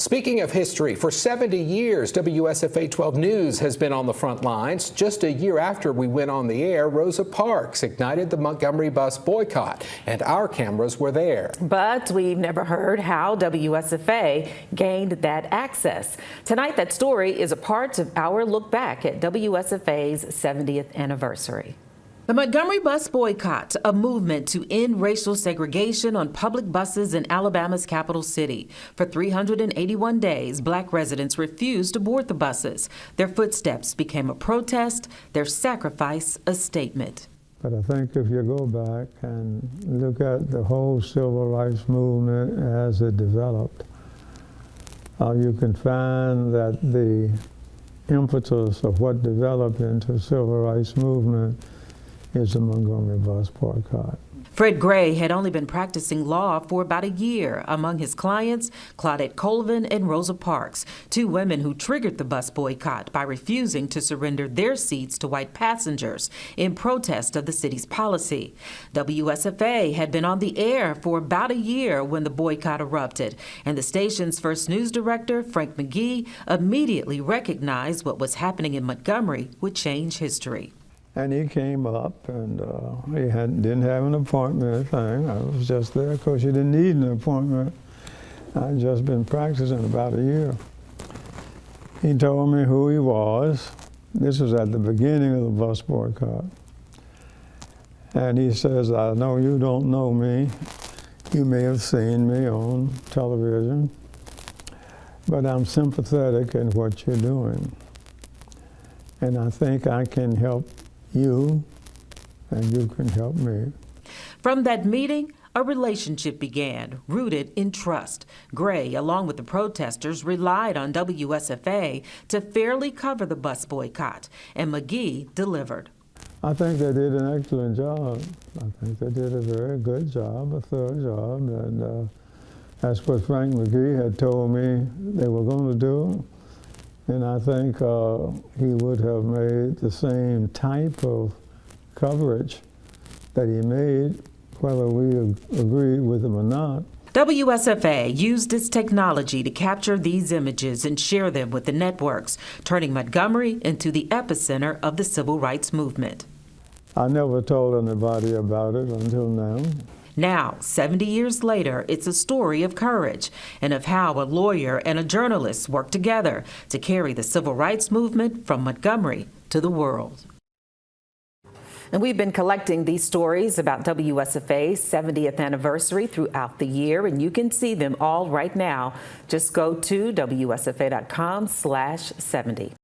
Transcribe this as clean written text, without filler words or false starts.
Speaking of history, for 70 years, WSFA 12 News has been on the front lines. Just a year after we went on the air, Rosa Parks ignited the Montgomery bus boycott, and our cameras were there. But we've never heard how WSFA gained that access. Tonight, that story is a part of our look back at WSFA's 70th anniversary. The Montgomery bus boycott, a movement to end racial segregation on public buses in Alabama's capital city. For 381 days, black residents refused to board the buses. Their footsteps became a protest, their sacrifice a statement. But I think if you go back and look at the whole civil rights movement as it developed, you can find that the impetus of what developed into the civil rights movement is the Montgomery bus boycott. Fred Gray had only been practicing law for about a year. Among his clients, Claudette Colvin and Rosa Parks, two women who triggered the bus boycott by refusing to surrender their seats to white passengers in protest of the city's policy. WSFA had been on the air for about a year when the boycott erupted, and the station's first news director, Frank McGee, immediately recognized what was happening in Montgomery would change history. And he came up, and he didn't have an appointment or anything. I was just there because you didn't need an appointment. I'd just been practicing about a year. He told me who he was. This was at the beginning of the bus boycott. And he says, I know you don't know me. You may have seen me on television, but I'm sympathetic in what you're doing. And I think I can help you, and you can help me. From that meeting, a relationship began, rooted in trust. Gray, along with the protesters, relied on WSFA to fairly cover the bus boycott, and McGee delivered. I think they did an excellent job. I think they did a very good job, a thorough job, and that's what Frank McGee had told me they were going to do. And I think he would have made the same type of coverage that he made, whether we agreed with him or not. WSFA used its technology to capture these images and share them with the networks, turning Montgomery into the epicenter of the civil rights movement. I never told anybody about it until now. Now, 70 years later, it's a story of courage and of how a lawyer and a journalist worked together to carry the civil rights movement from Montgomery to the world. And we've been collecting these stories about WSFA's 70th anniversary throughout the year, and you can see them all right now. Just go to WSFA.com/70.